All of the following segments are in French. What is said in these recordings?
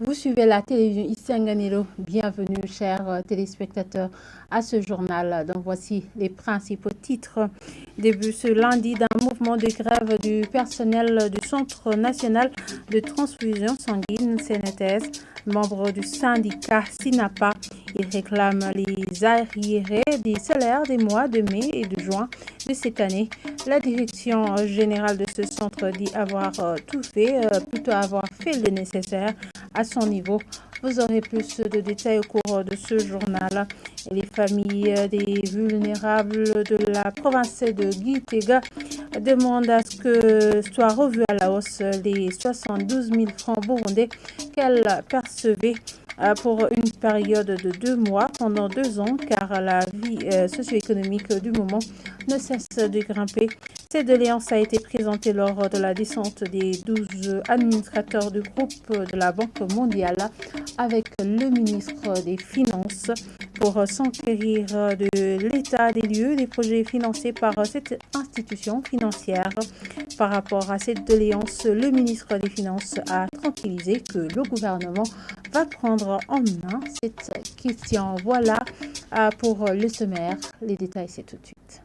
Vous suivez la télévision Isanganiro. Bienvenue, chers téléspectateurs, à ce journal. Donc, voici les principaux titres. Début ce lundi d'un mouvement de grève du personnel du Centre national de transfusion sanguine, CNTS, membre du syndicat SINAPA. Ils réclament les arriérés des salaires des mois de mai et de juin de cette année. La direction générale de ce centre dit avoir tout fait, plutôt avoir fait le nécessaire à son niveau. Vous aurez plus de détails au cours de ce journal. Et les familles des vulnérables de la province de Gitega demandent à ce que soit revu à la hausse les 72 000 francs burundais qu'elles percevaient pour une période de 2 mois pendant 2 ans, car la vie socio-économique du moment ne cesse de grimper. Cette doléance a été présentée lors de la descente des 12 administrateurs du groupe de la Banque mondiale avec le ministre des Finances pour s'enquérir de l'état des lieux des projets financés par cette institution financière. Par rapport à cette doléance, le ministre des Finances a tranquillisé que le gouvernement va prendre en main cette question. Voilà pour le sommaire. Les détails, c'est tout de suite.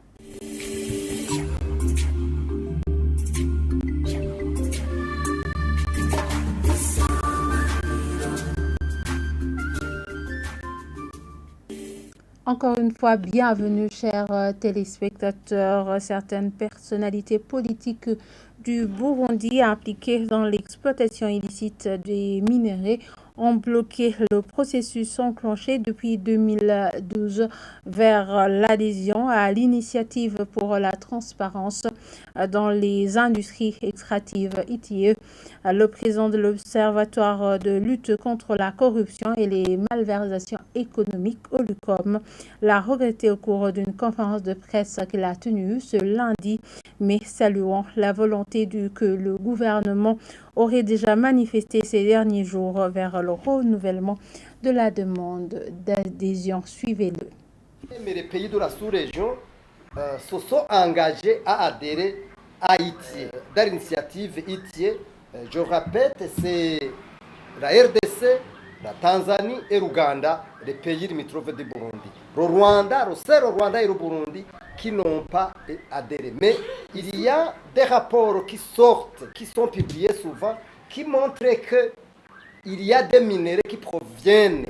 Encore une fois, bienvenue, chers téléspectateurs. Certaines personnalités politiques du Burundi impliquées dans l'exploitation illicite des minerais ont bloqué le processus enclenché depuis 2012 vers l'adhésion à l'initiative pour la transparence dans les industries extractives ITIE. Le président de l'Observatoire de lutte contre la corruption et les malversations économiques, OLUCOM, l'a regretté au cours d'une conférence de presse qu'il a tenue ce lundi, mais saluant la volonté que le gouvernement aurait déjà manifesté ces derniers jours vers le renouvellement de la demande d'adhésion. Suivez-le. Mais les pays de la sous-région se sont engagés à adhérer à ITIE, dans l'initiative ITIE. Je répète, c'est la RDC, la Tanzanie et l'Ouganda, les pays limitrophes du Burundi. Le Rwanda, le seul Rwanda et le Burundi qui n'ont pas adhéré. Mais il y a des rapports qui sortent, qui sont publiés souvent, qui montrent qu'il y a des minéraux qui proviennent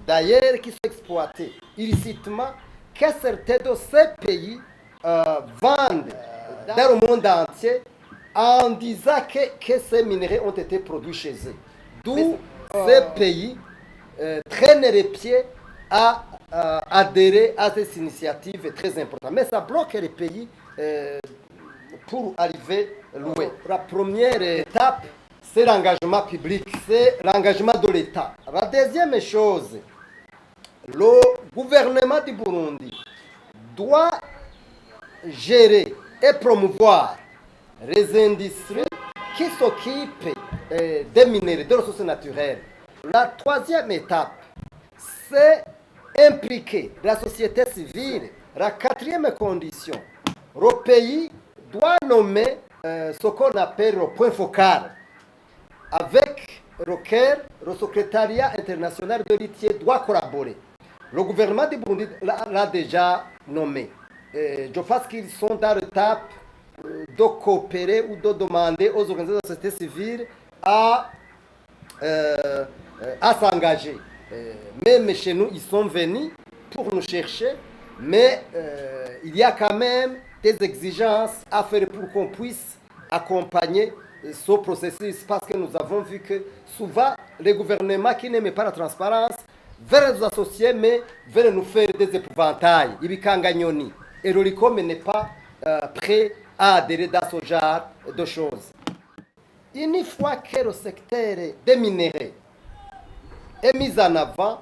d'ailleurs, qui sont exploités illicitement, que certains de ces pays vendent dans le monde entier en disant que ces minéraux ont été produits chez eux. D'où ces pays traînent les pieds à adhérer à ces initiatives très importantes. Mais ça bloque les pays pour arriver loin. La première étape, c'est l'engagement public, c'est l'engagement de l'État. La deuxième chose, le gouvernement du Burundi doit gérer et promouvoir les industries qui s'occupent des minéraux, des ressources naturelles. La troisième étape, c'est impliquer la société civile. La quatrième condition, le pays doit nommer ce qu'on appelle le point focal, avec lequel le secrétariat international de l'ITIE doit collaborer. Le gouvernement du Burundi l'a déjà nommé. Je pense qu'ils sont dans l'étape de coopérer ou de demander aux organisations de la société civile à s'engager. Même chez nous, ils sont venus pour nous chercher, mais il y a quand même des exigences à faire pour qu'on puisse accompagner ce processus, parce que nous avons vu que souvent, les gouvernements qui n'aiment pas la transparence veulent nous associer, mais veulent nous faire des épouvantails. Et le RICOM n'est pas prêt à adhérer dans ce genre de choses. Une fois que le secteur des minéraux est mis en avant,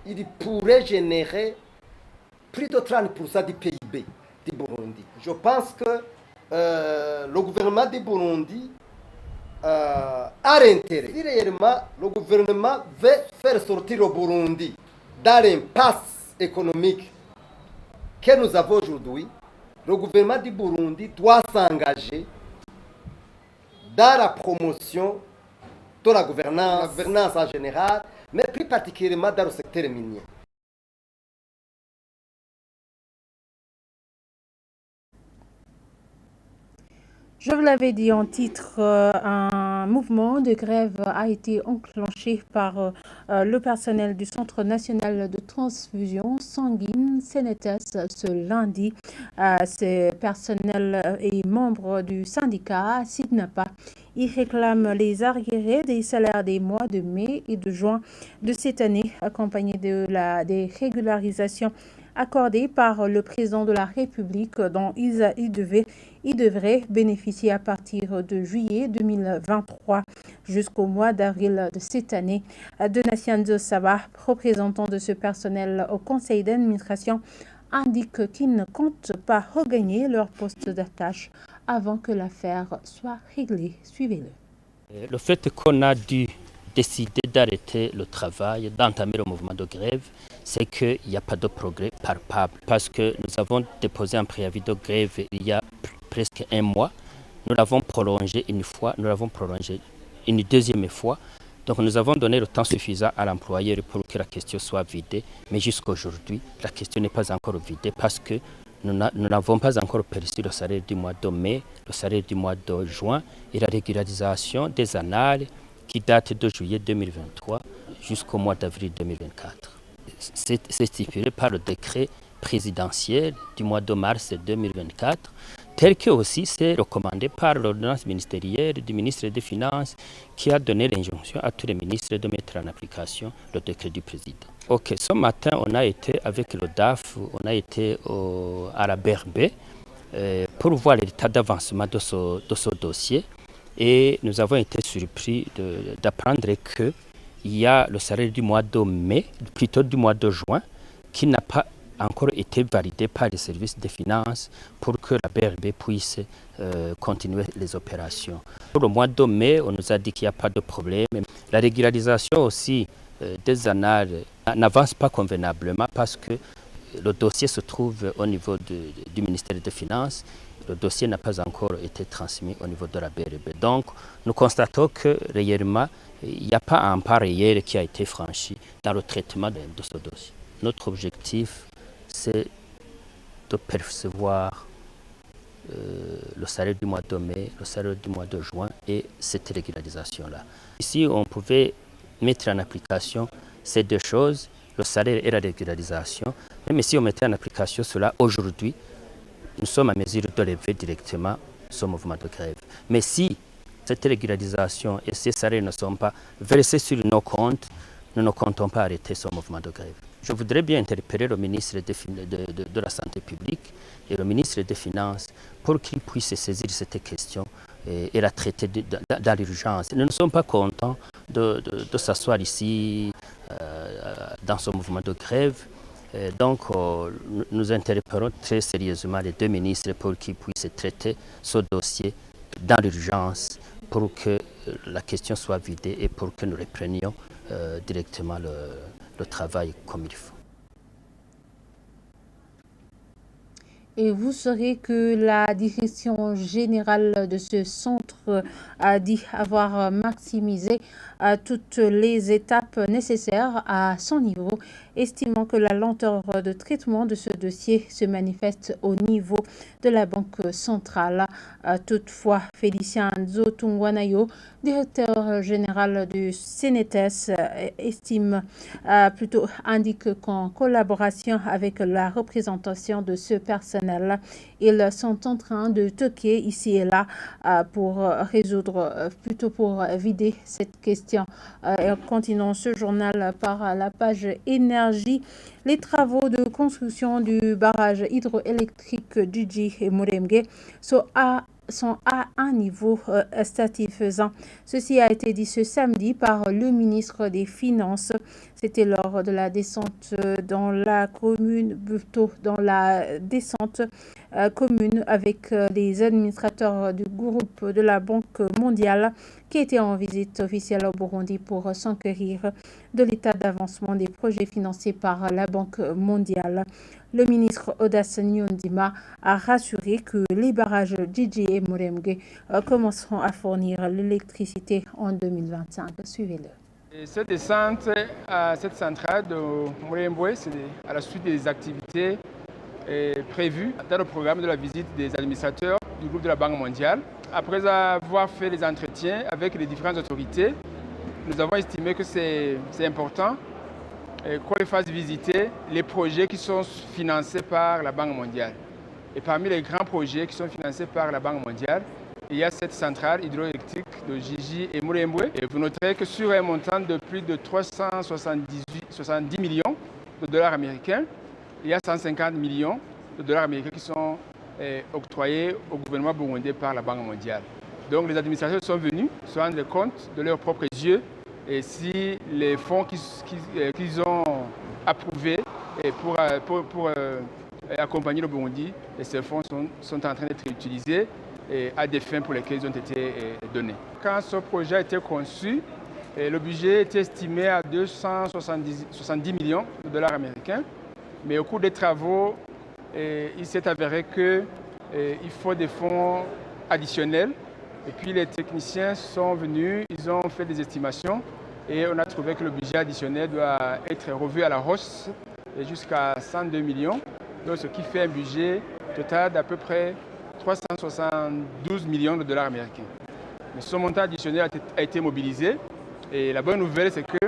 il pourrait générer plus de 30% du PIB du Burundi. Je pense que le gouvernement du Burundi a l'intérêt. Si réellement le gouvernement veut faire sortir le Burundi dans l'impasse économique que nous avons aujourd'hui, le gouvernement du Burundi doit s'engager dans la promotion plutôt la gouvernance en général, mais plus particulièrement dans le secteur minier. Je vous l'avais dit en titre, un mouvement de grève a été enclenché par le personnel du Centre national de transfusion sanguine, CNTS, ce lundi. Ce personnel est membre du syndicat SIDNAPA. Il réclame les arriérés des salaires des mois de mai et de juin de cette année, accompagnés des régularisations accordées par le président de la République dont il devrait bénéficier à partir de juillet 2023 jusqu'au mois d'avril de cette année. Donatien Saba, représentant de ce personnel au conseil d'administration, indique qu'ils ne comptent pas regagner leur poste d'attache avant que l'affaire soit réglée. Suivez-le. Le fait qu'on a dû décider d'arrêter le travail, d'entamer le mouvement de grève, c'est qu'il n'y a pas de progrès palpable. Parce que nous avons déposé un préavis de grève il y a presque un mois. Nous l'avons prolongé une fois, nous l'avons prolongé une deuxième fois. Donc nous avons donné le temps suffisant à l'employeur pour que la question soit vidée. Mais jusqu'à aujourd'hui, la question n'est pas encore vidée parce que nous n'avons pas encore perçu le salaire du mois de mai, le salaire du mois de juin et la régularisation des annales qui date de juillet 2023 jusqu'au mois d'avril 2024. C'est stipulé par le décret présidentiel du mois de mars 2024, tel que aussi c'est recommandé par l'ordonnance ministérielle du ministre des Finances qui a donné l'injonction à tous les ministres de mettre en application le décret du président. Ok, ce matin, on a été avec le DAF, on a été à la BRB pour voir l'état d'avancement de ce dossier. Et nous avons été surpris d'apprendre qu'il y a le salaire du mois de mai, plutôt du mois de juin, qui n'a pas encore été validé par les services des finances pour que la BRB puisse continuer les opérations. Pour le mois de mai, on nous a dit qu'il n'y a pas de problème. La régularisation aussi des annales n'avance pas convenablement parce que le dossier se trouve au niveau du ministère des Finances. Le dossier n'a pas encore été transmis au niveau de la BRB. Donc, nous constatons que réellement, il n'y a pas un pas réel qui a été franchi dans le traitement de ce dossier. Notre objectif, c'est de percevoir le salaire du mois de mai, le salaire du mois de juin et cette régularisation-là. Ici, on pouvait mettre en application ces deux choses, le salaire et la régularisation. Même si on mettait en application cela aujourd'hui, nous sommes à mesure de lever directement ce mouvement de grève. Mais si cette régularisation et ces salaires ne sont pas versés sur nos comptes, nous ne comptons pas arrêter ce mouvement de grève. Je voudrais bien interpeller le ministre de la Santé publique et le ministre des Finances pour qu'ils puissent saisir cette question et la traiter dans l'urgence. Nous ne sommes pas contents de s'asseoir ici dans ce mouvement de grève. Donc, nous interpellons très sérieusement les deux ministres pour qu'ils puissent traiter ce dossier dans l'urgence pour que la question soit vidée et pour que nous reprenions directement le travail comme il faut. Et vous saurez que la direction générale de ce centre a dit avoir maximisé toutes les étapes nécessaires à son niveau, estimant que la lenteur de traitement de ce dossier se manifeste au niveau de la Banque centrale. Toutefois, Félicien Nzotungwanayo, directeur général du CNTS, indique qu'en collaboration avec la représentation de ce personnel, ils sont en train de toquer ici et là pour vider cette question. Continuons ce journal par la page énergie. Les travaux de construction du barrage hydroélectrique d'Uji et Muremge sont à un niveau satisfaisant. Ceci a été dit ce samedi par le ministre des Finances. C'était lors de la descente dans la commune, plutôt dans la descente commune avec les administrateurs du groupe de la Banque mondiale qui étaient en visite officielle au Burundi pour s'enquérir de l'état d'avancement des projets financés par la Banque mondiale. Le ministre Audace Nyondima a rassuré que les barrages Djidji et Murembwe commenceront à fournir l'électricité en 2025. Suivez-le. Cette descente à cette centrale de Murembwe, c'est à la suite des activités prévues dans le programme de la visite des administrateurs du groupe de la Banque mondiale. Après avoir fait les entretiens avec les différentes autorités, nous avons estimé que c'est important qu'on les fasse visiter les projets qui sont financés par la Banque mondiale. Et parmi les grands projets qui sont financés par la Banque mondiale, il y a cette centrale hydroélectrique de Djidji et Murembwe. Et vous noterez que sur un montant de plus de 370 millions de dollars américains, il y a 150 millions de dollars américains qui sont octroyés au gouvernement burundais par la Banque mondiale. Donc les administrateurs sont venus se rendre compte de leurs propres yeux et si les fonds qu'ils ont approuvés pour accompagner le Burundi, ces fonds sont en train d'être utilisés à des fins pour lesquelles ils ont été donnés. Quand ce projet a été conçu, le budget était estimé à 270 millions de dollars américains, mais au cours des travaux, il s'est avéré qu'il faut des fonds additionnels. Et puis les techniciens sont venus, ils ont fait des estimations et on a trouvé que le budget additionnel doit être revu à la hausse jusqu'à 102 millions, donc ce qui fait un budget total d'à peu près 372 millions de dollars américains. Mais ce montant additionnel a été mobilisé et la bonne nouvelle c'est que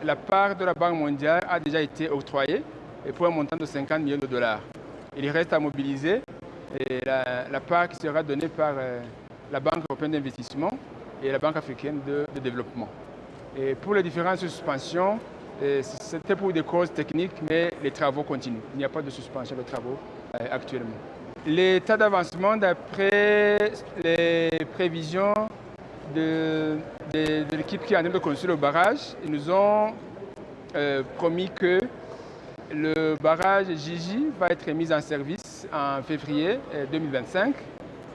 la part de la Banque mondiale a déjà été octroyée et pour un montant de 50 millions de dollars. Il reste à mobiliser et la part qui sera donnée par la Banque européenne d'investissement et la Banque africaine de développement. Et pour les différentes suspensions, c'était pour des causes techniques, mais les travaux continuent. Il n'y a pas de suspension de travaux actuellement. L'état d'avancement, d'après les prévisions de l'équipe qui est en train de construire le barrage, ils nous ont promis que le barrage Djidji va être mis en service en février 2025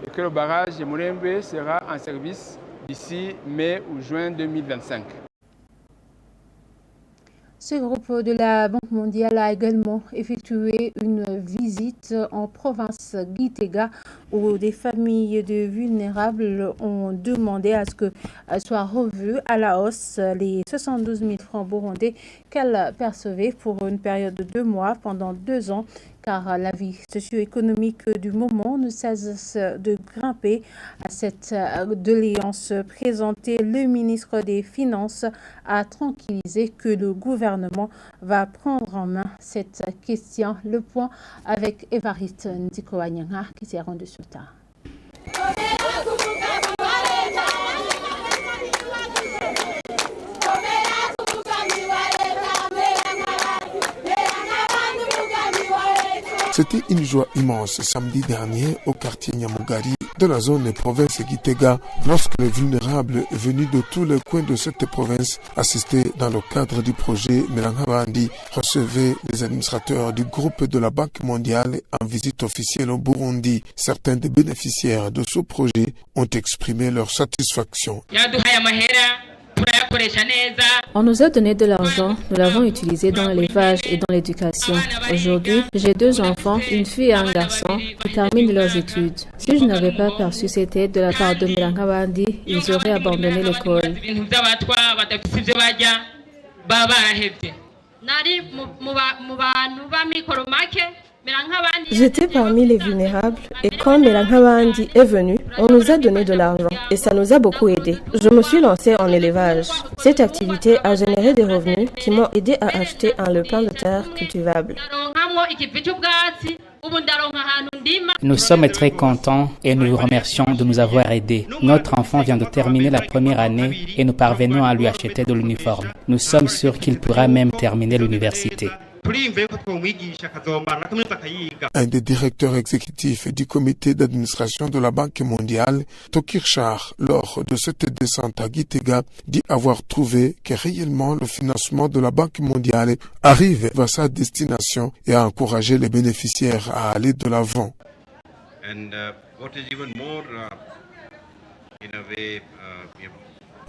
et que le barrage Murembwe sera en service d'ici mai ou juin 2025. Ce groupe de la Banque mondiale a également effectué une visite en province Gitega où des familles de vulnérables ont demandé à ce que soient revus à la hausse les 72 000 francs burundais qu'elles percevaient pour une période de 2 mois pendant 2 ans. Car la vie socio-économique du moment ne cesse de grimper. À cette doléance présentée, le ministre des Finances a tranquillisé que le gouvernement va prendre en main cette question. Le point avec Évariste Ndikoanyanga qui s'est rendu sur tard. C'était une joie immense samedi dernier au quartier Nyamugari de la zone de province Gitega lorsque les vulnérables venus de tous les coins de cette province assistaient dans le cadre du projet Melangabandi recevaient les administrateurs du groupe de la Banque mondiale en visite officielle au Burundi. Certains des bénéficiaires de ce projet ont exprimé leur satisfaction. On nous a donné de l'argent, nous l'avons utilisé dans l'élevage et dans l'éducation. Aujourd'hui, j'ai 2 enfants, une fille et un garçon, qui terminent leurs études. Si je n'avais pas perçu cette aide de la part de Melangabandi, ils auraient abandonné l'école. J'étais parmi les vulnérables et quand Melangabandi est venu, on nous a donné de l'argent et ça nous a beaucoup aidé. Je me suis lancée en élevage. Cette activité a généré des revenus qui m'ont aidé à acheter un lopin de terre cultivable. Nous sommes très contents et nous vous remercions de nous avoir aidés. Notre enfant vient de terminer la première année et nous parvenons à lui acheter de l'uniforme. Nous sommes sûrs qu'il pourra même terminer l'université. Un des directeurs exécutifs du comité d'administration de la Banque mondiale, Tokirchar, lors de cette descente à Gitega, dit avoir trouvé que réellement le financement de la Banque mondiale arrive vers sa destination et a encouragé les bénéficiaires à aller de l'avant.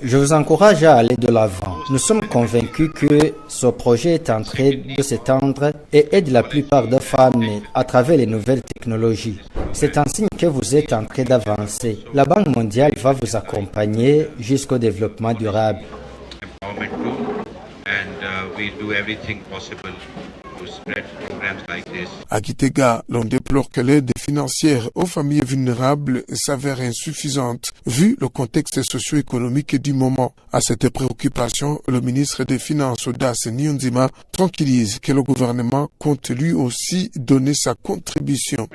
Je vous encourage à aller de l'avant. Nous sommes convaincus que ce projet est en train de s'étendre et aide la plupart des femmes à travers les nouvelles technologies. C'est un signe que vous êtes en train d'avancer. La Banque mondiale va vous accompagner jusqu'au développement durable. À Gitega, l'on déplore que l'aide financière aux familles vulnérables s'avère insuffisante vu le contexte socio-économique du moment. À cette préoccupation, le ministre des Finances, Audace Niyonzima, tranquillise que le gouvernement compte lui aussi donner sa contribution.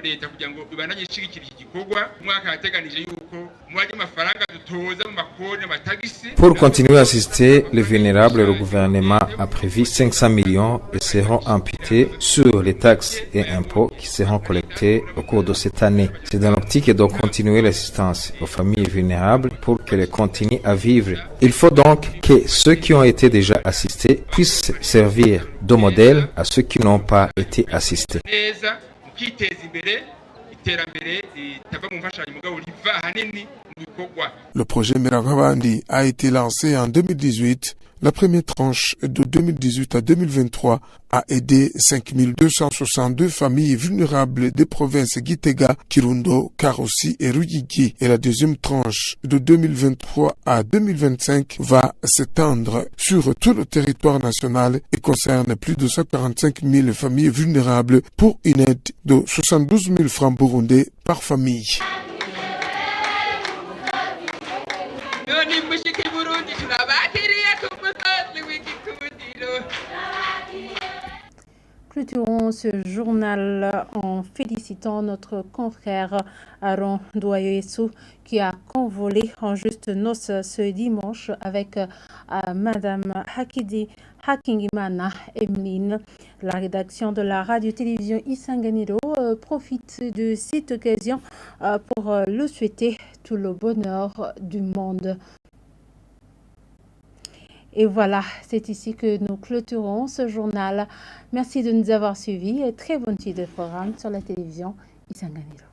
Pour continuer à assister les vulnérables, le gouvernement a prévu 500 millions et seront imputés sur les taxes et impôts qui seront collectés au cours de cette année. C'est dans l'optique de continuer l'assistance aux familles vulnérables pour qu'elles continuent à vivre. Il faut donc que ceux qui ont été déjà assistés puissent servir de modèle à ceux qui n'ont pas été assistés. Le projet Miragabandi a été lancé en 2018. La première tranche de 2018 à 2023 a aidé 5262 familles vulnérables des provinces Gitega, Kirundo, Karosi et Ruyigi. Et la deuxième tranche de 2023 à 2025 va s'étendre sur tout le territoire national et concerne plus de 145 000 familles vulnérables pour une aide de 72 000 francs burundais par famille. Clôturons ce journal en félicitant notre confrère Aaron Douayoessou qui a convolé en juste noces ce dimanche avec Madame Hakingimana Emeline. La rédaction de la radio-télévision Isanganiro profite de cette occasion pour le souhaiter tout le bonheur du monde. Et voilà, c'est ici que nous clôturons ce journal. Merci de nous avoir suivis et très bonne suite de programme sur la télévision Isanganiro.